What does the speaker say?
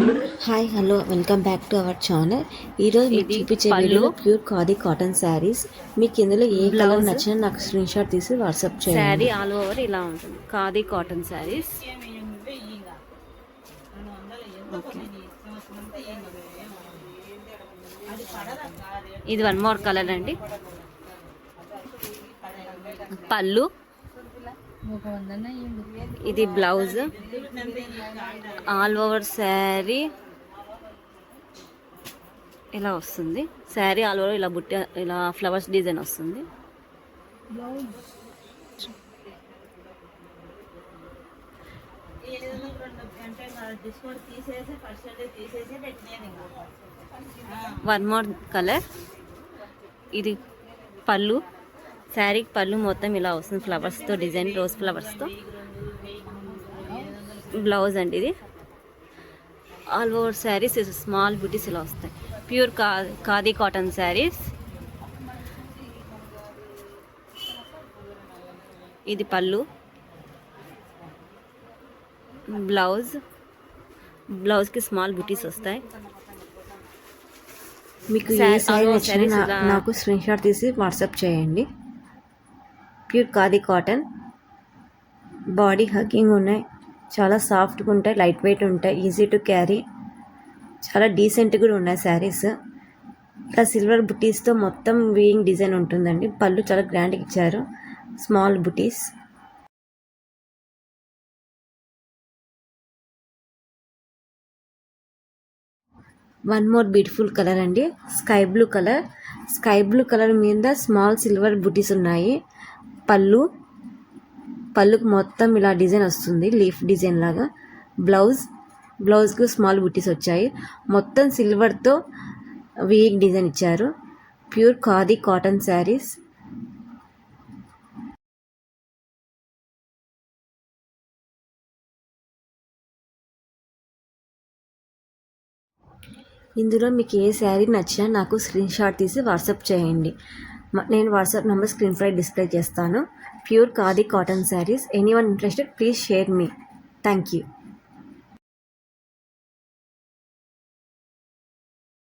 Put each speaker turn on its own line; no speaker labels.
Hi hello welcome back to our channel. ఈరోజు మీకు చూపించే వీడియోలో ప్యూర్ ఖాదీ కాటన్ శారీస్. మీకు ఇందులో ఏ కలర్ నచ్చినా నాకు స్క్రీన్ షాట్ తీసి వాట్సాప్ చేయండి.
శారీ ఆల్ ఓవర్ ఇలా ఉంటుంది, ఖాదీ కాటన్ శారీస్. ఇది వన్ మోర్ కలర్ అండి. పళ్ళు, ఇది బ్లౌజ్. ఆల్ ఓవర్ శారీ ఇలా వస్తుంది. శారీ ఆల్ ఓవర్ ఇలా బుట్ట, ఇలా ఫ్లవర్స్ డిజైన్ వస్తుంది. One more colour. ఇది పళ్ళు, శారీకి పళ్ళు మొత్తం ఇలా వస్తుంది ఫ్లవర్స్తో డిజైన్, రోజ్ ఫ్లవర్స్తో. బ్లౌజ్ అండి ఇది. ఆల్ ఓవర్ శారీస్ స్మాల్ బుటీస్ ఇలా వస్తాయి. Pure khadi cotton saris. ఇది పళ్ళు, బ్లౌజ్కి స్మాల్ బుటీస్ వస్తాయి.
మీకు ఏ శారీ నచ్చినా నాకు స్క్రీన్ షాట్ తీసి వాట్సాప్ చేయండి. Pure khadi cotton, body hugging ఉన్నాయి, చాలా సాఫ్ట్గా ఉంటాయి, లైట్ వెయిట్ ఉంటాయి, ఈజీ టు క్యారీ, చాలా డీసెంట్గా కూడా ఉన్నాయి శారీస్. ఇలా సిల్వర్ బుటీస్తో మొత్తం వీయింగ్ డిజైన్ ఉంటుందండి. పళ్ళు చాలా గ్రాండ్గా ఇచ్చారు, స్మాల్ బుటీస్. వన్ మోర్ బ్యూటిఫుల్ కలర్ అండి, sky blue colour. Sky blue colour మీద స్మాల్ సిల్వర్ బుటీస్ ఉన్నాయి. పళ్ళుకు మొత్తం ఇలా డిజైన్ వస్తుంది, లీఫ్ డిజైన్ లాగా. బ్లౌజ్కి స్మాల్ బుటీస్ వచ్చాయి. మొత్తం సిల్వర్తో వీయింగ్ డిజైన్ ఇచ్చారు. Pure khadi cotton saris. ఇందులో మీకు ఏ శారీ నచ్చినా నాకు స్క్రీన్ షాట్ తీసి వాట్సాప్ చేయండి. నేను వాట్సాప్ నెంబర్ స్క్రీన్ పై డిస్ప్లే చేస్తాను. Pure khadi cotton saris. Anyone interested please share me. Thank you.